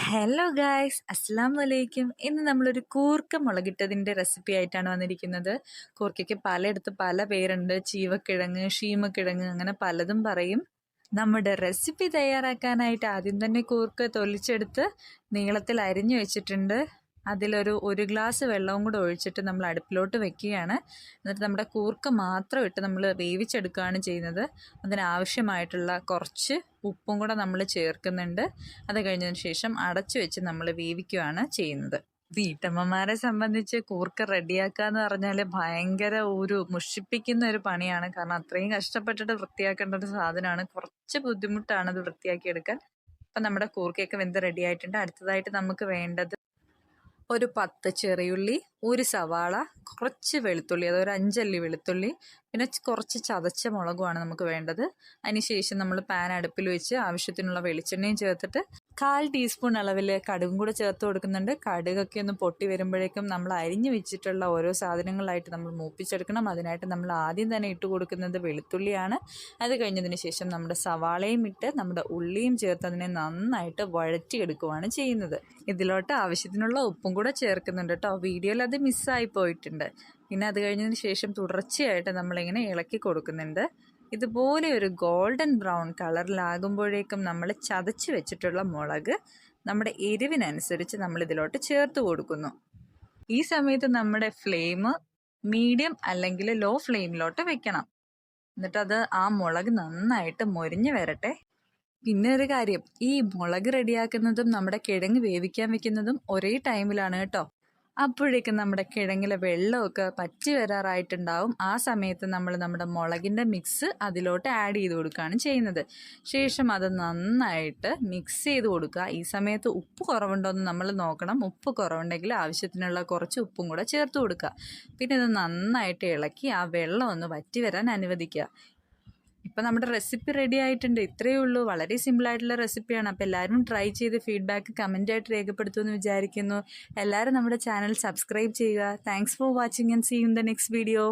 Hello guys, അസ്സാം വലൈക്കും. ഇന്ന് നമ്മളൊരു കൂർക്ക മുളകിട്ടതിൻ്റെ റെസിപ്പി ആയിട്ടാണ് വന്നിരിക്കുന്നത്. കൂർക്കയ്ക്ക് പലയിടത്ത് പല പേരുണ്ട്. ചീവക്കിഴങ്ങ്, ഷീമക്കിഴങ്ങ്, അങ്ങനെ പലതും പറയും. നമ്മുടെ റെസിപ്പി തയ്യാറാക്കാനായിട്ട് ആദ്യം തന്നെ കൂർക്ക തൊലിച്ചെടുത്ത് നീളത്തിൽ അരിഞ്ഞു വെച്ചിട്ടുണ്ട്. ഒരു ഗ്ലാസ് വെള്ളവും കൂടെ ഒഴിച്ചിട്ട് നമ്മൾ അടുപ്പിലോട്ട് വെക്കുകയാണ്. എന്നിട്ട് നമ്മുടെ കൂർക്ക മാത്രം ഇട്ട് നമ്മൾ വേവിച്ചെടുക്കുകയാണ് ചെയ്യുന്നത്. അതിനാവശ്യമായിട്ടുള്ള കുറച്ച് ഉപ്പും കൂടെ നമ്മൾ ചേർക്കുന്നുണ്ട്. അത് കഴിഞ്ഞതിന് ശേഷം അടച്ചു വെച്ച് നമ്മൾ വേവിക്കുകയാണ് ചെയ്യുന്നത്. വീട്ടമ്മമാരെ സംബന്ധിച്ച് കൂർക്ക റെഡിയാക്കുക എന്ന് പറഞ്ഞാൽ ഭയങ്കര മുഷിപ്പിക്കുന്ന ഒരു പണിയാണ്. കാരണം അത്രയും കഷ്ടപ്പെട്ടിട്ട് വൃത്തിയാക്കേണ്ട ഒരു സാധനമാണ്. കുറച്ച് ബുദ്ധിമുട്ടാണ് അത് വൃത്തിയാക്കിയെടുക്കാൻ. അപ്പം നമ്മുടെ കൂർക്കയൊക്കെ വെന്ത് റെഡി ആയിട്ടുണ്ട്. അടുത്തതായിട്ട് നമുക്ക് വേണ്ടത് ഒരു 10 ചെറിയുള്ളി, ഒരു സവാള, കുറച്ച് വെളുത്തുള്ളി, അതൊരു 5 അല്ലി വെളുത്തുള്ളി, പിന്നെ കുറച്ച് ചതച്ച മുളകുമാണ് നമുക്ക് വേണ്ടത്. അതിനുശേഷം നമ്മൾ പാൻ അടുപ്പിൽ വെച്ച് ആവശ്യത്തിനുള്ള വെളിച്ചെണ്ണയും ചേർത്തിട്ട് 1/4 ടീസ്പൂൺ അളവിൽ കടുകും കൂടെ ചേർത്ത് കൊടുക്കുന്നുണ്ട്. കടുകൊക്കെ ഒന്ന് പൊട്ടി വരുമ്പോഴേക്കും നമ്മൾ അരിഞ്ഞു വെച്ചിട്ടുള്ള ഓരോ സാധനങ്ങളായിട്ട് നമ്മൾ മൂപ്പിച്ചെടുക്കണം. അതിനായിട്ട് നമ്മൾ ആദ്യം തന്നെ ഇട്ട് കൊടുക്കുന്നത് വെളുത്തുള്ളിയാണ്. അത് കഴിഞ്ഞതിന് ശേഷം നമ്മുടെ സവാളയും ഇട്ട് നമ്മുടെ ഉള്ളിയും ചേർത്ത് അതിനെ നന്നായിട്ട് വഴറ്റിയെടുക്കുകയാണ് ചെയ്യുന്നത്. ഇതിലോട്ട് ആവശ്യത്തിനുള്ള ഉപ്പും കൂടെ ചേർക്കുന്നുണ്ട് കേട്ടോ. വീഡിയോയിൽ അത് മിസ്സായി പോയിട്ടുണ്ട്. പിന്നെ അത് കഴിഞ്ഞതിന് ശേഷം തുടർച്ചയായിട്ട് നമ്മളിങ്ങനെ ഇളക്കി കൊടുക്കുന്നുണ്ട്. ഇതുപോലെ ഒരു ഗോൾഡൻ ബ്രൗൺ കളറിലാകുമ്പോഴേക്കും നമ്മൾ ചതച്ച് വെച്ചിട്ടുള്ള മുളക് നമ്മുടെ എരിവിനനുസരിച്ച് നമ്മൾ ഇതിലോട്ട് ചേർത്ത് കൊടുക്കുന്നു. ഈ സമയത്ത് നമ്മുടെ ഫ്ലെയിം മീഡിയം അല്ലെങ്കിൽ ലോ ഫ്ലെയിമിലോട്ട് വെക്കണം. എന്നിട്ടത് ആ മുളക് നന്നായിട്ട് മൊരിഞ്ഞ് വരട്ടെ. പിന്നെ ഒരു കാര്യം, ഈ മുളക് റെഡിയാക്കുന്നതും നമ്മുടെ കിഴങ്ങ് വേവിക്കാൻ വെക്കുന്നതും ഒരേ ടൈമിലാണ് കേട്ടോ. അപ്പോഴേക്കും നമ്മുടെ കിഴങ്ങിലെ വെള്ളമൊക്കെ പറ്റി വരാറായിട്ടുണ്ടാവും. ആ സമയത്ത് നമ്മൾ നമ്മുടെ മുളകിൻ്റെ മിക്സ് അതിലോട്ട് ആഡ് ചെയ്ത് കൊടുക്കുകയാണ് ചെയ്യുന്നത്. ശേഷം അത് നന്നായിട്ട് മിക്സ് ചെയ്ത് കൊടുക്കുക. ഈ സമയത്ത് ഉപ്പ് കുറവുണ്ടോ എന്ന് നമ്മൾ നോക്കണം. ഉപ്പ് കുറവുണ്ടെങ്കിൽ ആവശ്യത്തിനുള്ള കുറച്ച് ഉപ്പും കൂടെ ചേർത്ത് കൊടുക്കുക. പിന്നെ ഇത് നന്നായിട്ട് ഇളക്കി ആ വെള്ളം ഒന്ന് വറ്റി വരാൻ അനുവദിക്കുക. ഇപ്പം നമ്മുടെ റെസിപ്പി റെഡി ആയിട്ടുണ്ട്. ഇത്രയേ ഉള്ളൂ. വളരെ സിമ്പിളായിട്ടുള്ള റെസിപ്പിയാണ്. അപ്പോൾ എല്ലാവരും ട്രൈ ചെയ്ത് ഫീഡ്ബാക്ക് കമൻറ്റായിട്ട് രേഖപ്പെടുത്തുമെന്ന് വിചാരിക്കുന്നു. എല്ലാവരും നമ്മുടെ ചാനൽ സബ്സ്ക്രൈബ് ചെയ്യുക. Thanks for watching and see you in the next video.